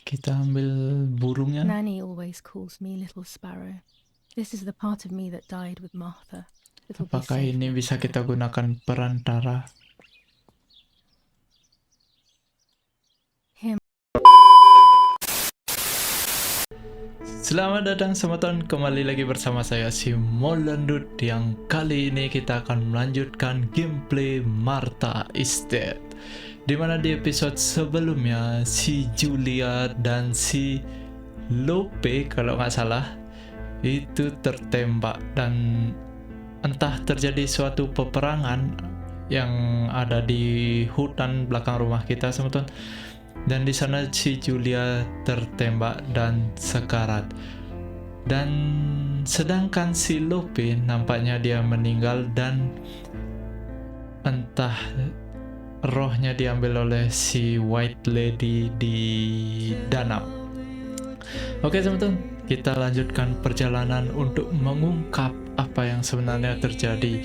Kita ambil burungnya. Nanny always calls me little sparrow. This is the part of me that died with Martha. It'll be Apakah safe ini next bisa time. kita gunakan perantara? Him. Selamat datang teman-teman, kembali lagi bersama saya si Molent, yang kali ini kita akan melanjutkan gameplay Martha is Dead, dimana di episode sebelumnya si Guilia dan si Lope kalau nggak salah itu tertembak dan entah terjadi suatu peperangan yang ada di hutan belakang rumah kita teman-teman. Dan di sana si Guilia tertembak dan sekarat. Dan sedangkan si Lope nampaknya dia meninggal dan entah rohnya diambil oleh si White Lady di danau. Oke teman-teman, kita lanjutkan perjalanan untuk mengungkap apa yang sebenarnya terjadi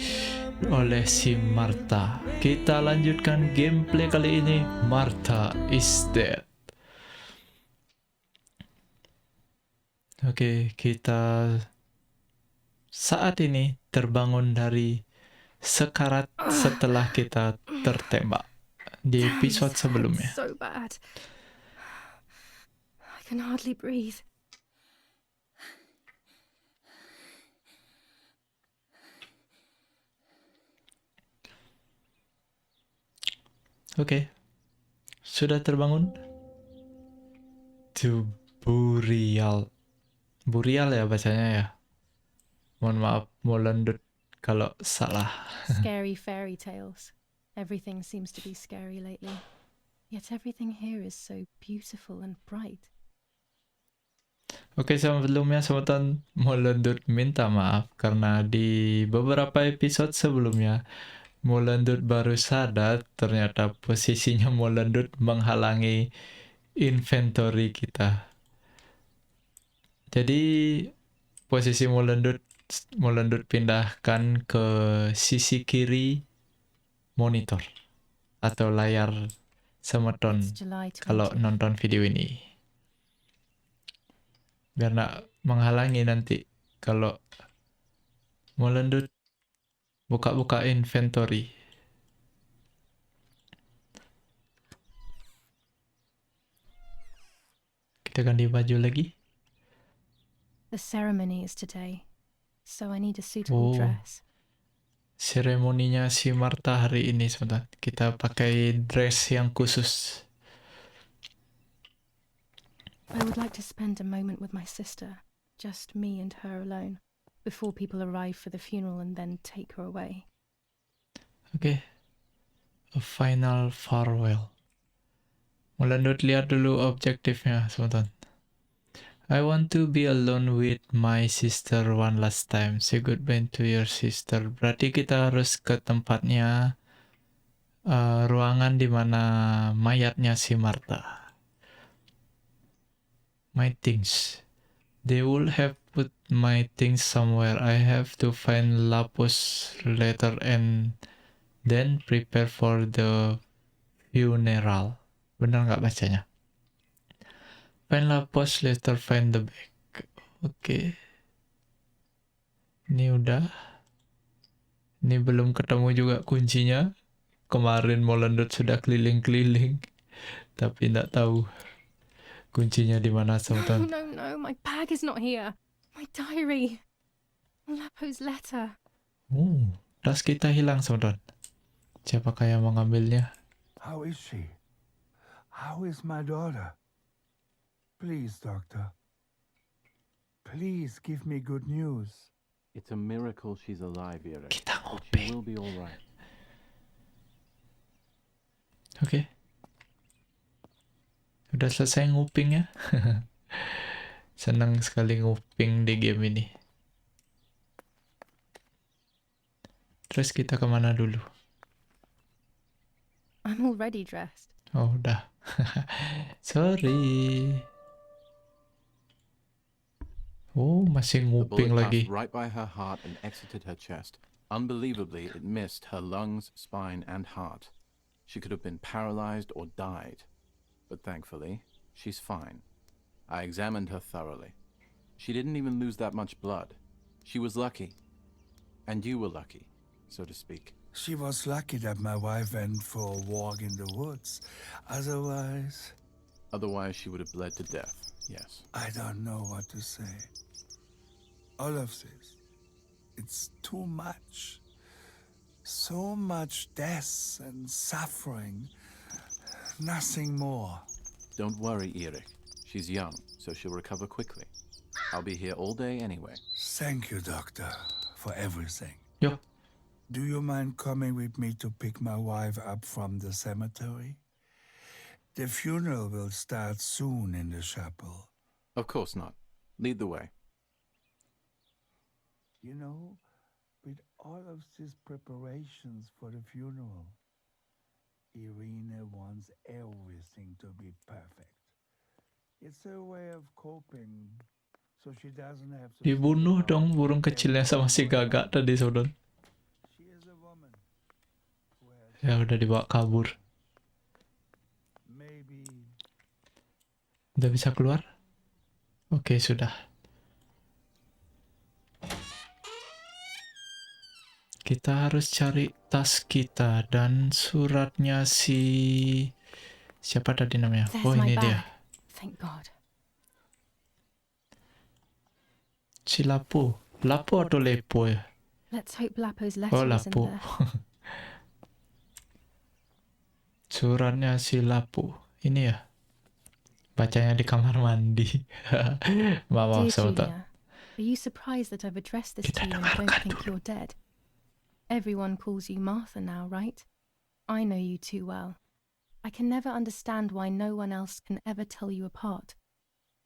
oleh si Martha. Kita lanjutkan gameplay kali ini, Martha is Dead. Oke, kita saat ini terbangun dari sekarat setelah kita tertembak di episode sebelumnya. So bad. I can hardly breathe. Oke, sudah terbangun? To Burial. Burial ya bacanya ya. Mohon maaf, Molent kalau salah. Scary fairy tales. Everything seems to be scary lately. Yet everything here is so beautiful and bright. Oke, sebelumnya teman-teman, Molent minta maaf karena di beberapa episode sebelumnya Molent baru sadar ternyata posisinya Molent menghalangi inventory kita. Jadi posisi Molent pindahkan ke sisi kiri monitor atau layar semeton It's July 20th. kalau nonton video ini, biar nggak menghalangi nanti kalau Molent buka-buka inventory. Kita ganti baju lagi. The ceremony is today, so I need a suitable dress. Seremoninya si Martha hari ini sebentar. Kita pakai dress yang khusus. I would like to spend a moment with my sister, just me and her alone, before people arrive for the funeral and then take her away. Oke. A final farewell. Molent lihat dulu objektifnya sebentar. I want to be alone with my sister one last time. Say goodbye to your sister. Berarti kita harus ke tempatnya, ruangan di mana mayatnya si Martha. My things. They will have put my things somewhere. I have to find Lapus later and then prepare for the funeral. Benar nggak bacanya? Find Lapus later, find the bag. Oke. Ini udah. Ini belum ketemu juga kuncinya. Kemarin Molent sudah keliling-keliling, tapi nggak tahu kuncinya di mana teman-teman. No, my bag is not here. My diary. Lapo's letter. Tas kita hilang teman-teman. Siapakah yang mengambilnya? How is she? How is my daughter? Please, doctor. Please give me good news. It's a miracle she's alive, Eric. Kita But nguping. she will be all right. Oke. Udah selesai ngupingnya. Senang sekali nguping di game ini. Terus kita kemana dulu? I'm already dressed. Oh, udah. Sorry. Oh, masih The nguping bullet lagi. passed right by her heart and exited her chest. Unbelievably, it missed her lungs, spine, and heart. She could have been paralyzed or died. But thankfully, she's fine. I examined her thoroughly. She didn't even lose that much blood. She was lucky. And you were lucky, so to speak. She was lucky that my wife went for a walk in the woods. Otherwise, Otherwise, she would have bled to death, yes. I don't know what to say. All of this, it's too much. So much death and suffering. Nothing more. Don't worry, Erik. She's young, so she'll recover quickly. I'll be here all day anyway. Thank you, Doctor, for everything. Yuk, Do you mind coming with me to pick my wife up from the cemetery? The funeral will start soon in the chapel. Of course not. Lead the way. You know, with all of these preparations for the funeral, Irina wants everything to be perfect. It's her way of coping, so she doesn't have to... dibunuh dong burung kecilnya sama si gagak tadi, saudara. She is a woman who has Ya udah dibawa kabur. maybe... Udah bisa keluar? Oke, sudah. Kita harus cari tas kita dan suratnya si... Siapa tadi namanya? There's Oh, my ini bag. dia. Thank God. Si Lapo. Lapo atau Lepo ya? Let's hope Lapo's letter Oh, is in Lapo. there. Suratnya si Lapo. Ini ya? Bacanya di kamar mandi. Maaf, Dear sahabat. Guilia, are you surprised that I've addressed this Kita to you and don't dengarkan think dulu. you're dead? Everyone calls you Martha now, right? I know you too well. I can never understand why no one else can ever tell you apart.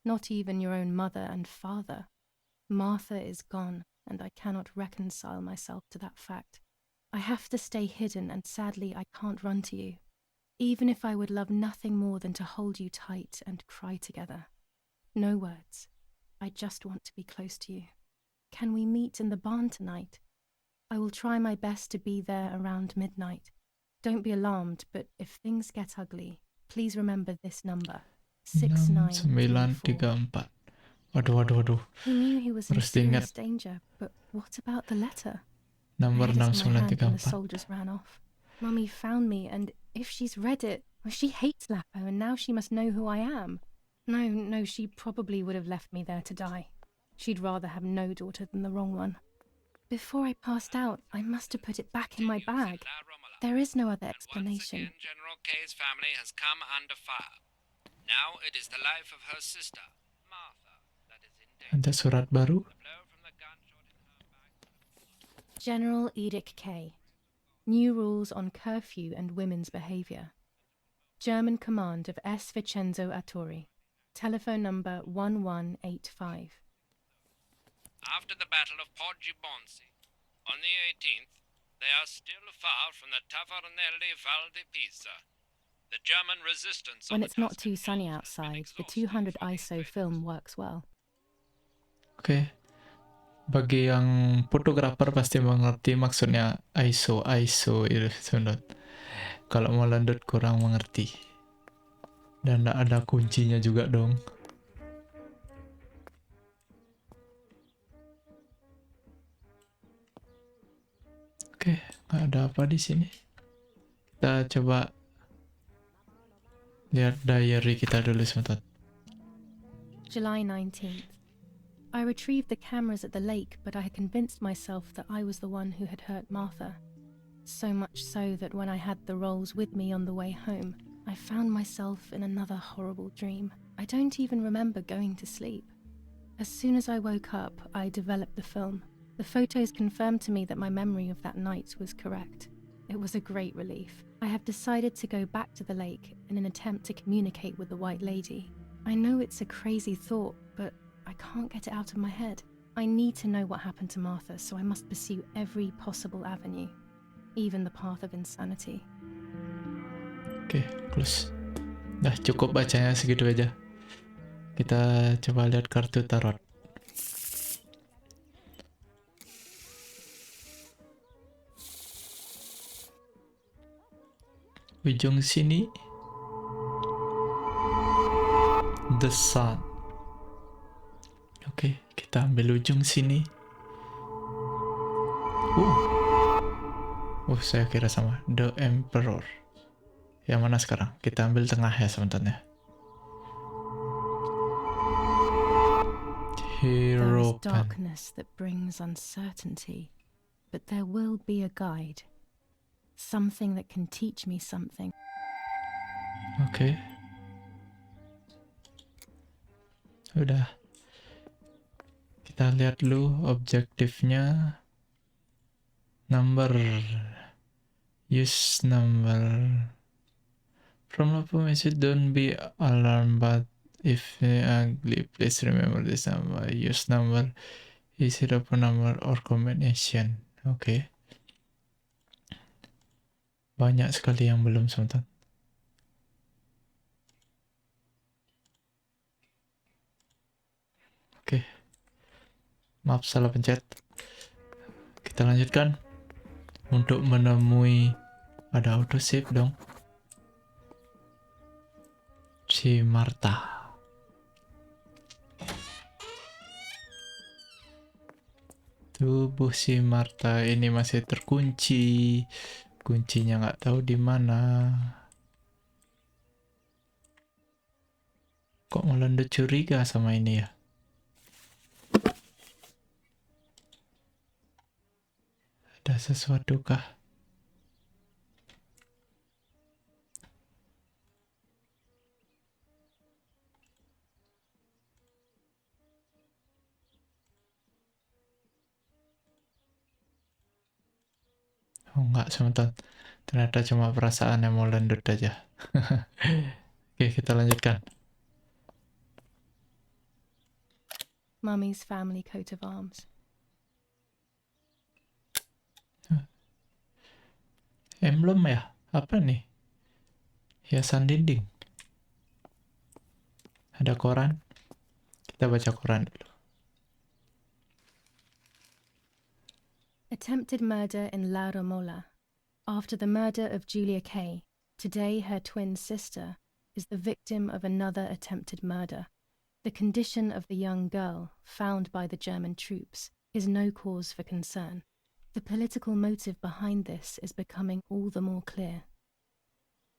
Not even your own mother and father. Martha is gone, and I cannot reconcile myself to that fact. I have to stay hidden, and sadly I can't run to you. Even if I would love nothing more than to hold you tight and cry together. No words. I just want to be close to you. Can we meet in the barn tonight? I will try my best to be there around midnight. Don't be alarmed, but if things get ugly, please remember this number. 6934. 6934. Waduh. He knew he was in Harus diingat. serious danger, but what about the letter? Nomor I had it in my hand when the 6934. soldiers ran off. Mummy found me, and if she's read it, well, she hates Lapo, and now she must know who I am. No, she probably would have left me there to die. She'd rather have no daughter than the wrong one. Before I passed out, I must have put it back in my bag. There is no other explanation. Once again, General K's family has come under fire. Now it is the life of her sister, Martha, that is in danger. Ada surat baru. The blow from the gunshot in her back. General Edict K. New rules on curfew and women's behaviour. German command of S. Vincenzo Attori. Telephone number 1185. After the Battle of Poggibonsi, on the 18th, they are still far from the Tavernelli Val di Pisa. The German resistance When on it's the not too Tuscan sunny hills has been outside, the exhausting 200 for the ISO invaders. film works well. Oke. Bagi yang fotografer pasti mengerti maksudnya ISO itu sebenarnya. Kalau mau landut kurang mengerti. Dan tidak ada kuncinya juga dong. Oke, nggak ada apa di sini. Kita coba lihat diary kita dulu sebentar. July 19th. I retrieved the cameras at the lake, but I had convinced myself that I was the one who had hurt Martha. So much so that when I had the rolls with me on the way home, I found myself in another horrible dream. I don't even remember going to sleep. As soon as I woke up, I developed the film. The photos confirmed to me that my memory of that night was correct. It was a great relief. I have decided to go back to the lake in an attempt to communicate with the White Lady. I know it's a crazy thought, but I can't get it out of my head. I need to know what happened to Martha, so I must pursue every possible avenue, even the path of insanity. Oke, close. Nah, cukup bacanya segitu aja. Kita coba lihat kartu tarot. Ujung sini The Sun. Kita ambil ujung sini. Saya kira sama. The Emperor. Yang mana sekarang? Kita ambil tengah ya sebenarnya. There is Hero pen. darkness that brings uncertainty, but there will be a guide. Something that can teach me something. Oke. Udah. Kita lihat dulu objektifnya. Number. Use number. From the message, don't be alarmed, but if ugly, please remember this number. Use number. Is it a number or combination? Oke. Banyak sekali yang belum sebentar. Oke. Maaf salah pencet. Kita lanjutkan. Untuk menemui, ada autosave dong. Si Martha. Tubuh si Martha ini masih terkunci. Kuncinya nggak tahu di mana. Kok malah udah curiga sama ini ya? Ada sesuatu kah? Oh enggak, sebentar. Ternyata cuma perasaan yang mau landut aja. Oke, kita lanjutkan. Mummy's family coat of arms. Emblem ya? Apa nih? Hiasan dinding. Ada koran. Kita baca koran dulu. Attempted murder in La Romola. After the murder of Guilia K, today her twin sister is the victim of another attempted murder. The condition of the young girl, found by the German troops, is no cause for concern. The political motive behind this is becoming all the more clear.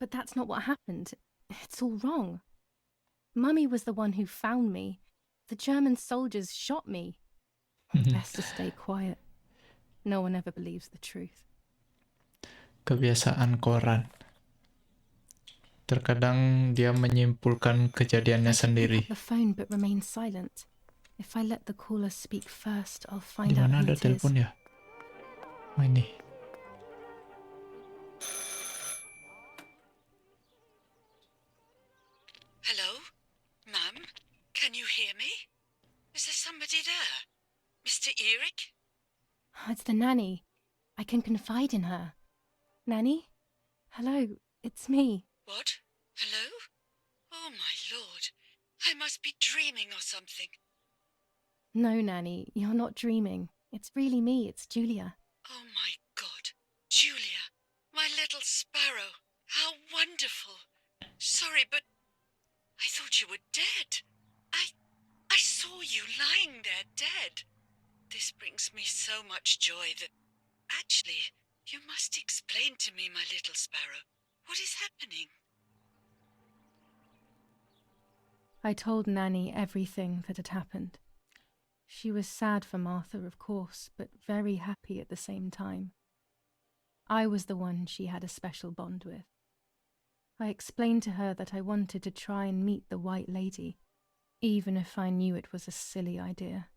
But that's not what happened. It's all wrong. Mummy was the one who found me. The German soldiers shot me. Best to stay quiet. No one ever believes the truth. Kebiasaan koran. Terkadang dia menyimpulkan kejadiannya I can sendiri. pick up the phone but remain silent. If I let the caller speak first, I'll find Di out mana who ada it is. telepon ya? Oh ini. Hello? Mum? Can you hear me? Is there somebody there? Mr. Eric? It's the nanny. I can confide in her. Nanny? Hello, it's me. What? Hello? Oh, my lord. I must be dreaming or something. No, Nanny, you're not dreaming. It's really me, it's Julia. Oh, my God. Julia, my little sparrow. How wonderful. Sorry, but I thought you were dead. I saw you lying there dead. This brings me so much joy that... Actually, you must explain to me, my little sparrow. What is happening? I told Nanny everything that had happened. She was sad for Martha, of course, but very happy at the same time. I was the one she had a special bond with. I explained to her that I wanted to try and meet the White Lady, even if I knew it was a silly idea.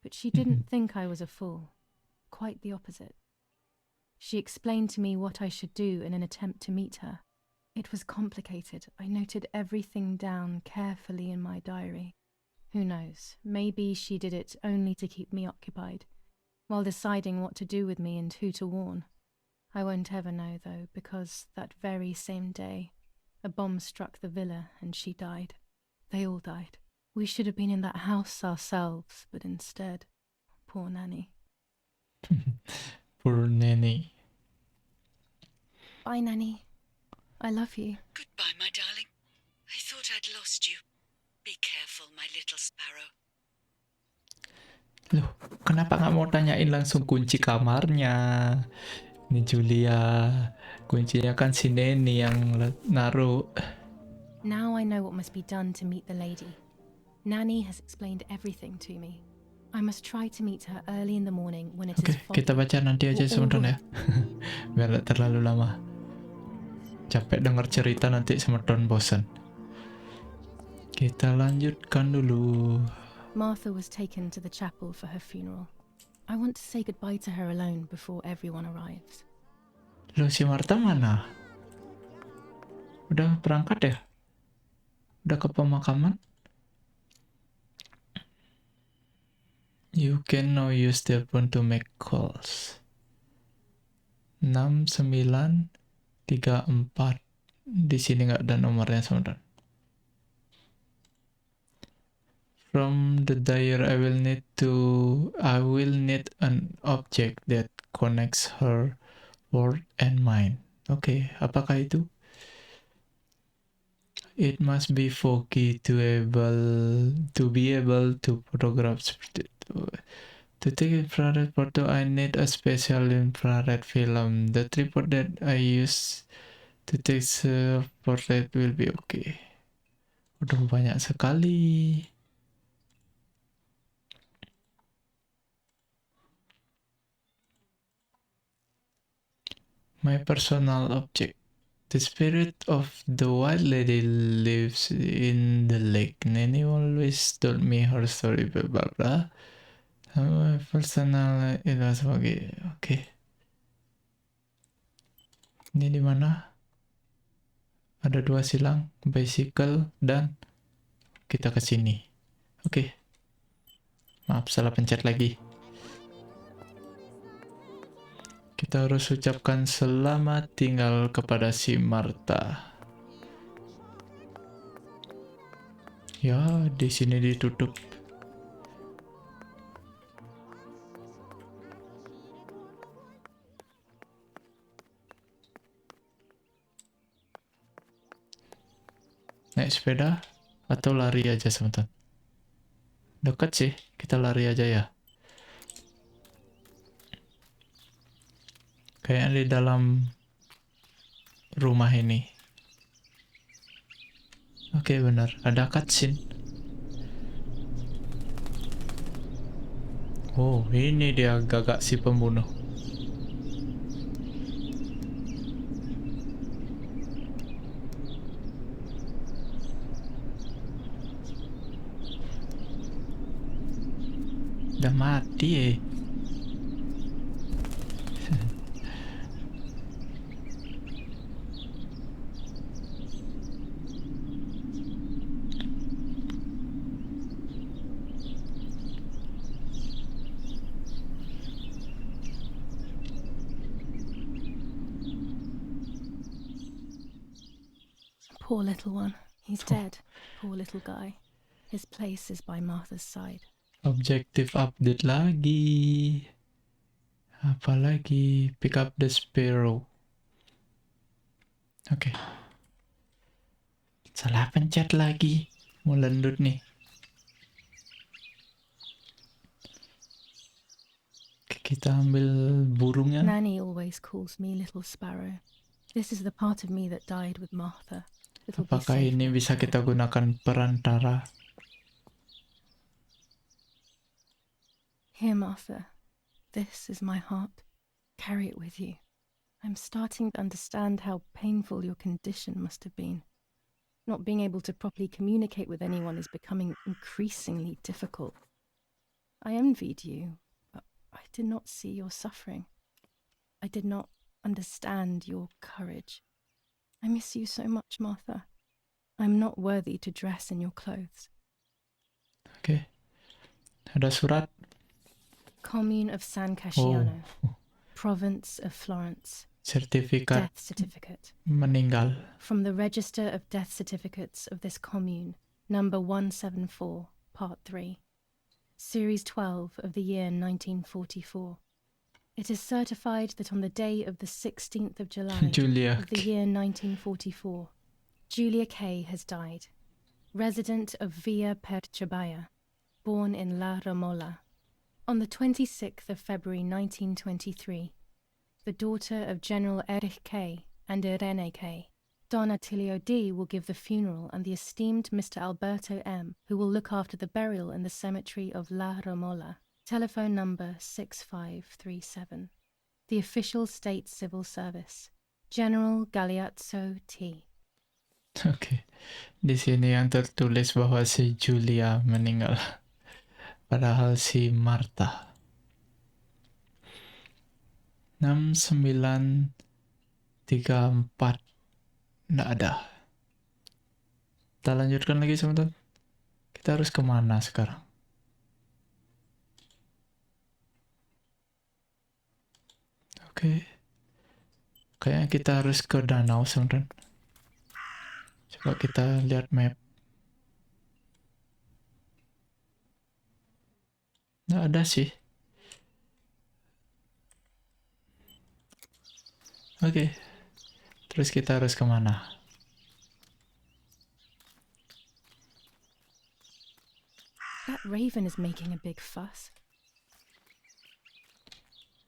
But she didn't think I was a fool. Quite the opposite. She explained to me what I should do in an attempt to meet her. It was complicated. I noted everything down carefully in my diary. Who knows, maybe she did it only to keep me occupied, while deciding what to do with me and who to warn. I won't ever know, though, because that very same day, a bomb struck the villa and she died. They all died. We should have been in that house ourselves, but instead, poor Nanny. Poor Nanny. Bye, Nanny. I love you. Goodbye, my darling. I thought I'd lost you. Be careful, my little sparrow. Loh, kenapa nggak mau tanyain langsung kunci kamarnya? Ini Julia, kuncinya kan si Neni yang naruh. Now I know what must be done to meet the lady. Nanny has explained everything to me. I must try to meet her early in the morning when it Oke, is foggy. kita baca nanti aja Or sebentar ya. Biar gak terlalu lama. Capek denger cerita nanti semeton bosan. Kita lanjutkan dulu. Martha was taken to the chapel for her funeral. I want to say goodbye to her alone before everyone arrives. Loh, si Marta mana? Udah berangkat ya? Udah ke pemakaman? You can now use the phone to make calls. 6934. Di sini nggak ada nomornya sebentar. From the diary, I will need an object that connects her world and mine. Oke, apakah itu? It must be foggy to be able to photograph. To take infrared photo, I need a special infrared film. The tripod that I use to take self-portrait will be okay. Udah banyak sekali. My personal object. The spirit of the white lady lives in the lake. Nanny always told me her story, blah blah blah. My personal itu sebagai oke. Ini di mana? Ada 2 silang, bicycle dan kita ke sini. Oke. Maaf, salah pencet lagi. Kita harus ucapkan selamat tinggal kepada si Marta. Ya, di sini ditutup. Naik sepeda atau lari aja sebentar. Dekat sih, kita lari aja ya. Kayak di dalam rumah ini. Oke, benar. Ada cutscene. Oh, ini dia gagak si pembunuh. Udah mati ya. Poor little one. He's dead. Poor little guy. His place is by Martha's side. Objektif update lagi. Apalagi pick up the sparrow. Oke. Salah pencet lagi. Molent nih. Kita ambil burungnya. Nanny always calls me Little Sparrow. This is the part of me that died with Martha. It'll be Apakah safe ini with bisa her. kita gunakan perantara? Here, Martha. This is my heart. Carry it with you. I'm starting to understand how painful your condition must have been. Not being able to properly communicate with anyone is becoming increasingly difficult. I envied you, but I did not see your suffering. I did not understand your courage. I miss you so much, Martha. I'm not worthy to dress in your clothes. Oke. Ada surat. Commune of San Casciano, Province of Florence. Sertifikat Death certificate. meninggal. From the Register of Death Certificates of this commune, number 174, part 3, series 12 of the year 1944. It is certified that on the day of the 16th of July Julia. of the year 1944, Julia K. has died, resident of Via Perchabaya, born in La Ramola, On the 26th of February 1923, the daughter of General Erich K. and Irene K., Don Attilio D. will give the funeral, and the esteemed Mr. Alberto M., who will look after the burial in the cemetery of La Romola. Telephone number 6537. The official state civil service. General Galeazzo T. Oke. Di sini yang tertulis bahwa si Guilia meninggal. Padahal si Marta. 6934. Nggak ada. Kita lanjutkan lagi teman-teman. Kita harus kemana sekarang? Oke. Kayaknya kita harus ke danau teman-teman. Coba kita lihat map. Nggak ada sih. Oke. Terus kita harus kemana? That raven is making a big fuss.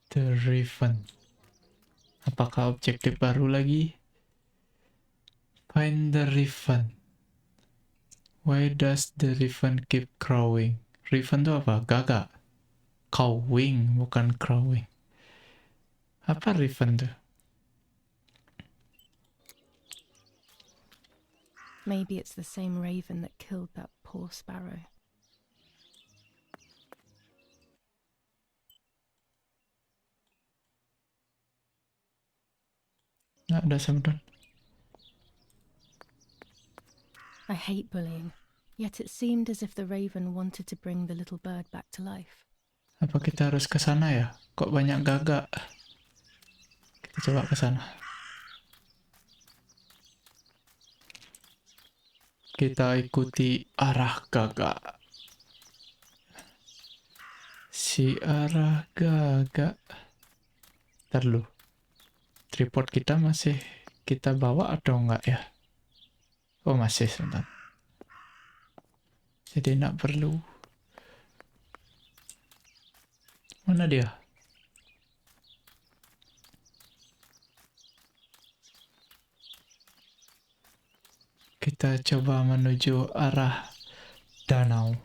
The Raven. Apakah objektif baru lagi? Find the Raven. Why does the Raven keep crowing? Raven itu apa? Gagak. Cawing, bukan crowing. Apa Raven tuh? Maybe it's the same raven that killed that poor sparrow. Nggak ada teman-teman. I hate bullying, yet it seemed as if the raven wanted to bring the little bird back to life. Apa kita harus ke sana ya? Kok banyak gagak? Kita coba ke sana. Kita ikuti arah gagak. Si arah gagak. Ntar dulu. Tripod kita masih kita bawa atau enggak ya? Oh masih sebentar. Jadi enggak perlu. Mana dia? Kita coba menuju arah danau.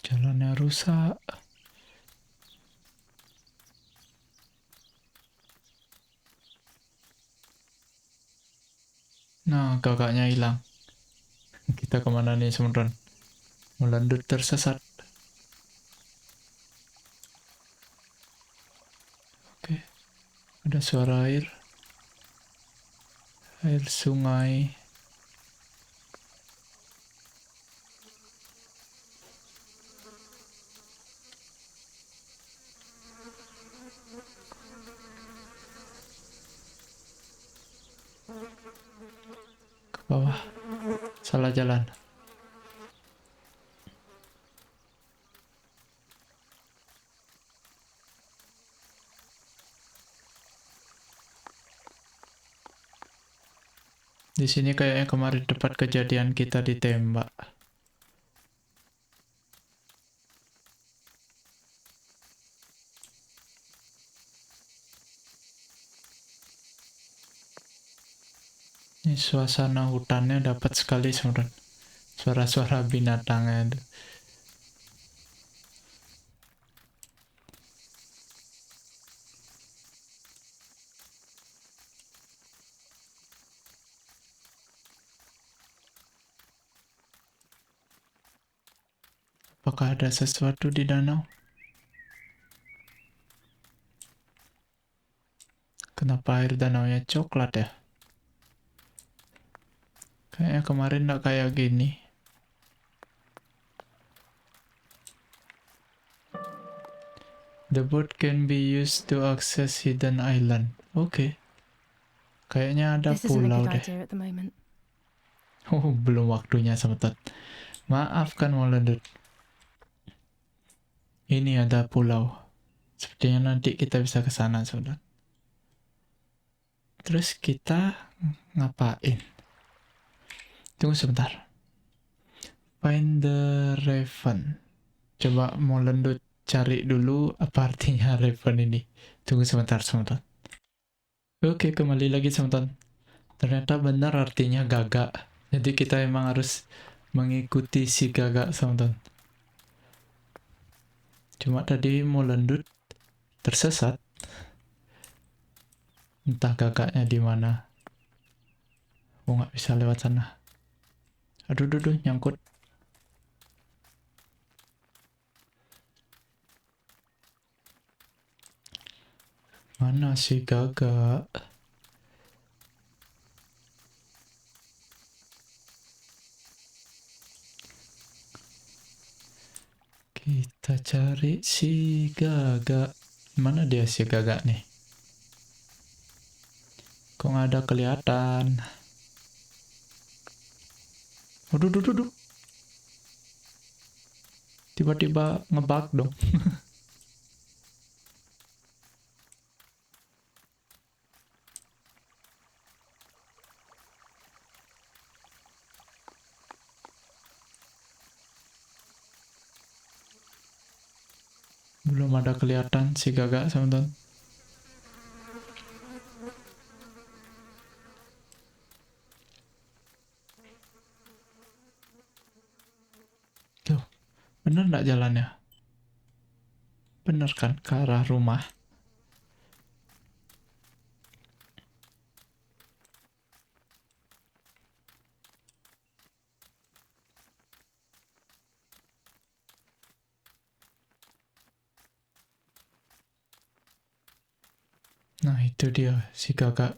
Jalannya rusak. Nah, gagaknya hilang. Kita kemana nih, teman-teman? Molent tersesat. Oke. Ada suara air. Air sungai. Ke bawah. Salah jalan. Di sini kayaknya kemarin tempat kejadian kita ditembak. Ini suasana hutannya dapat sekali, teman-teman. Suara-suara binatangnya itu. Apakah ada sesuatu di danau? Kenapa air danaunya coklat ya? Kayaknya kemarin nggak kayak gini. The boat can be used to access hidden island. Oke. Kayaknya ada This isn't a pulau good deh. idea at the moment. Oh, belum waktunya, sebentar. Maafkan Molent. Ini ada pulau. Sepertinya nanti kita bisa ke sana, saudara. Terus kita ngapain? Tunggu sebentar. Find the raven. Coba Molent cari dulu apa artinya raven ini. Tunggu sebentar. Oke, kembali lagi teman-teman. Ternyata benar artinya gagak. Jadi kita emang harus mengikuti si gagak, teman-teman. Cuma tadi Molent tersesat. Entah gagaknya di mana. Oh, nggak bisa lewat sana. Aduh, nyangkut. Mana si gagak? Kita cari si gagak. Mana dia si gagak nih? Kok nggak ada kelihatan? Aduh. Tiba-tiba ngebug dong. Belum ada kelihatan si gagak, teman-teman. Tuh, bener nggak jalannya? Bener kan ke arah rumah? Nah, itu dia si gagak.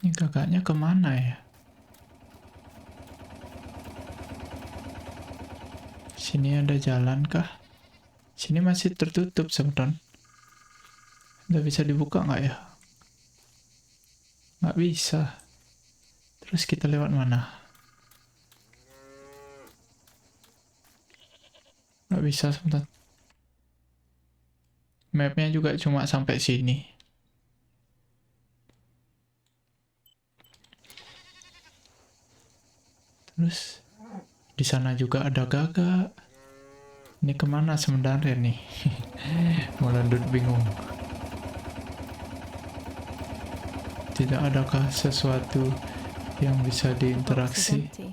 Ini gagaknya kemana ya? Sini ada jalan kah? Sini masih tertutup, teman-teman. Nggak bisa dibuka nggak ya? Nggak bisa. Terus kita lewat mana? Nggak bisa, sebentar. Mapnya juga cuma sampai sini. Terus di sana juga ada gagak. Ini kemana sebenarnya nih? Molent bingung. Tidak adakah sesuatu yang bisa The box is diinteraksi? empty.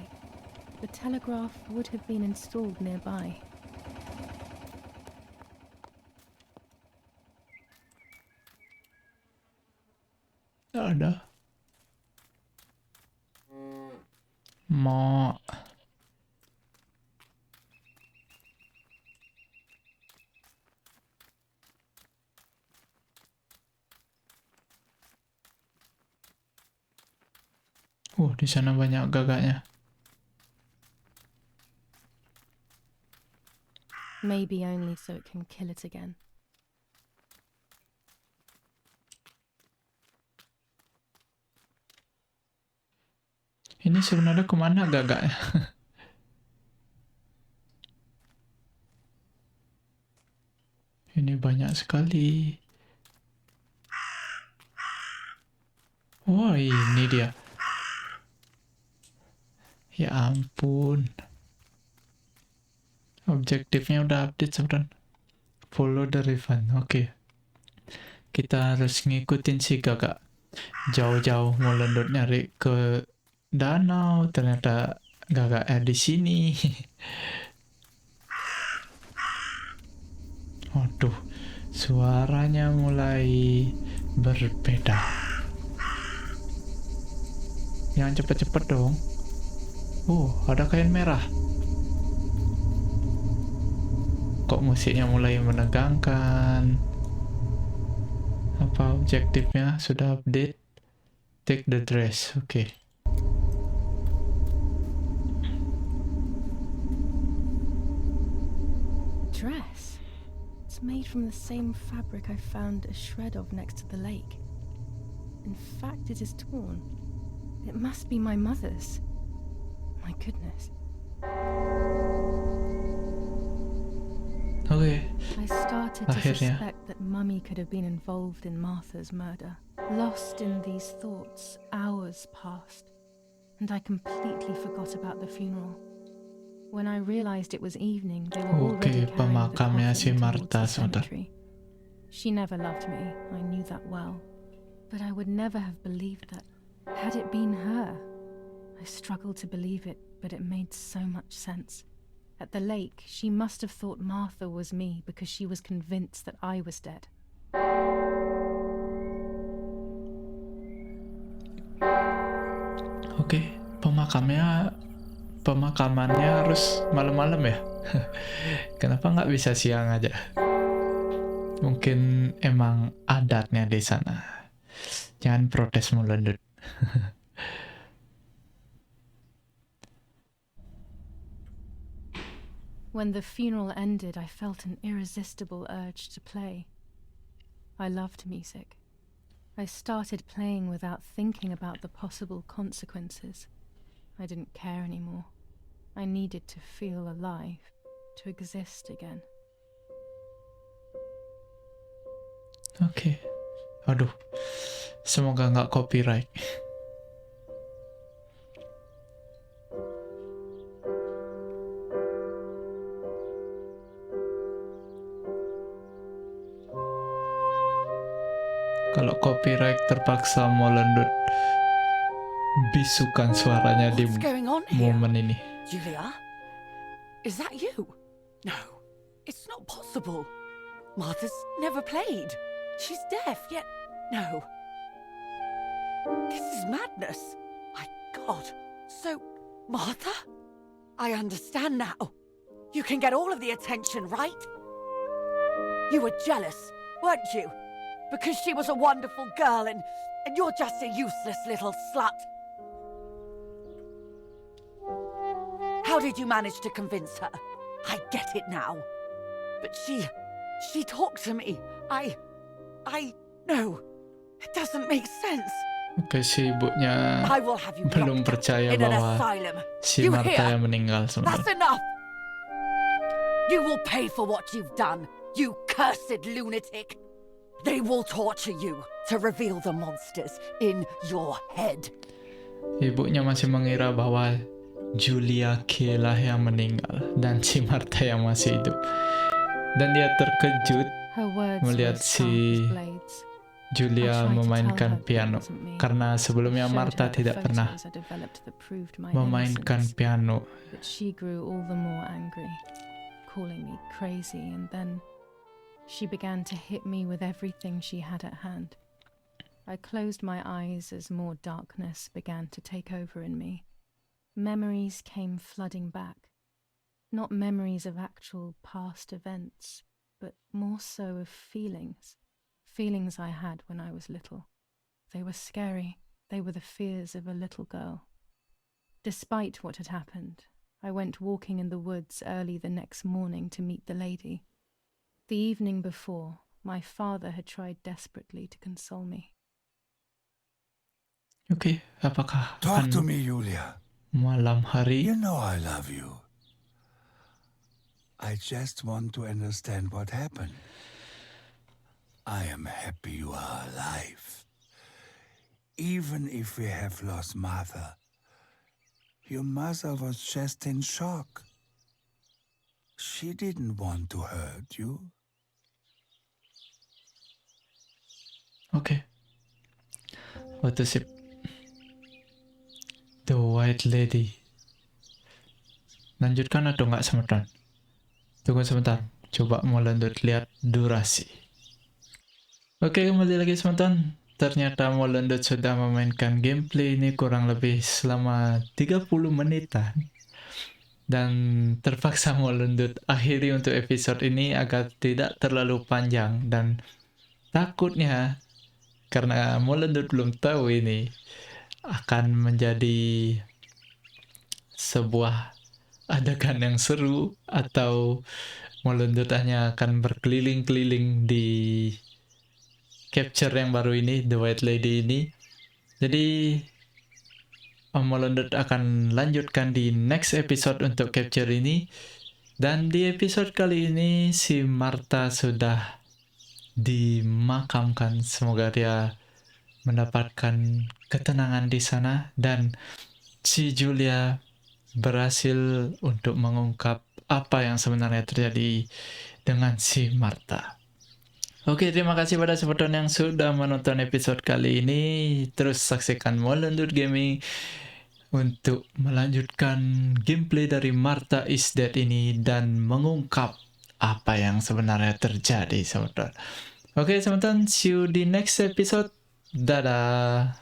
The telegraph would have been installed nearby. Tidak ada. Mau di sana banyak gagaknya. Maybe only so it can kill it again. Ini sebenarnya kemana gagaknya? Ini banyak sekali. Wah, ini dia. Ya ampun. Objektifnya udah update sebenarnya. Follow the raven. Oke. Kita harus ngikutin si gagak. Jauh-jauh Molent nyari ke danau, ternyata gagaknya di sini. Waduh, suaranya mulai berbeda. Jangan cepet-cepet dong. Ada kain merah. Kok musiknya mulai menegangkan? Apa objektifnya sudah update? Take the dress. Oke. Dress? It's made from the same fabric I found a shred of next to the lake. In fact, it is torn. It must be my mother's. My goodness. Oke, I started to akhirnya. suspect that Mummy could have been involved in Martha's murder. Lost in these thoughts, hours passed, and I completely forgot about the funeral. When I realized it was evening, they were already Oke, carrying the pemakamnya coffin si towards Martha the sebentar. cemetery. She never loved me, I knew that well. But I would never have believed that. Had it been her? I struggled to believe it, but it made so much sense. At the lake, she must have thought Martha was me because she was convinced that I was dead. Oke, pemakamannya harus malam-malam ya? Kenapa nggak bisa siang aja? Mungkin emang adatnya di sana. Jangan protes Molent. When the funeral ended, I felt an irresistible urge to play. I loved music. I started playing without thinking about the possible consequences. I didn't care anymore. I needed to feel alive, to exist again. Oke. Aduh. Semoga nggak copyright. Kalau copyright terpaksa Molent bisukan suaranya di What's going on here? momen ini. Guilia? Is that you? No, it's not possible. Martha's never played. She's deaf, yet no. This is madness. My God. So, Martha? I understand now. You can get all of the attention, right? You were jealous, weren't you? Because she was a wonderful girl and you're just a useless little slut. How did you manage to convince her? I get it now. But she talked to me. No, it doesn't make sense. Oke, si ibunya I will have you belum locked up percaya in an bahwa asylum. si You Martha hear? yang meninggal That's sebenarnya. enough. You will pay for what you've done, you cursed lunatic. They will torture you to reveal the monsters in your head. Ibunya masih mengira bahwa Guilia lah yang meninggal dan si Martha yang masih hidup. Dan dia terkejut Her words melihat were as sharp si as blades. Julia I tried to tell memainkan her that it piano wasn't me. karena sebelumnya Showed Martha her the tidak pernah photos I developed that proved my memainkan innocence. piano. But she grew all the more angry, calling me crazy, and then she began to hit me with everything she had at hand. I closed my eyes as more darkness began to take over in me. Memories came flooding back. Not memories of actual past events, but more so of feelings. Feelings I had when I was little. They were scary. They were the fears of a little girl. Despite what had happened, I went walking in the woods early the next morning to meet the lady. The evening before, my father had tried desperately to console me. Oke, apakah Talk to akan me, Julia. malam hari? You know I love you. I just want to understand what happened. I am happy you are alive. Even if we have lost Martha, your mother was just in shock. She didn't want to hurt you. Oke. What is it? The White Lady. Lanjutkan atau nggak sebentar? Tunggu sebentar. Coba Molent lihat durasi. Oke, kembali lagi sebentar. Ternyata Molent sudah memainkan gameplay ini kurang lebih selama 30 menitan. Dan terpaksa Molent akhiri untuk episode ini agar tidak terlalu panjang. Dan takutnya, karena Molent belum tahu ini, akan menjadi sebuah adegan yang seru atau Molent hanya akan berkeliling-keliling di capture yang baru ini, The White Lady ini. Jadi Om Molent akan lanjutkan di next episode untuk capture ini. Dan di episode kali ini si Martha sudah dimakamkan. Semoga dia mendapatkan ketenangan di sana, dan si Guilia berhasil untuk mengungkap apa yang sebenarnya terjadi dengan si Martha. Oke, terima kasih pada semua yang sudah menonton episode kali ini. Terus saksikan Molent Gaming untuk melanjutkan gameplay dari Martha is Dead ini dan mengungkap apa yang sebenarnya terjadi, teman-teman. Oke, teman-teman, see you di next episode. Dadah.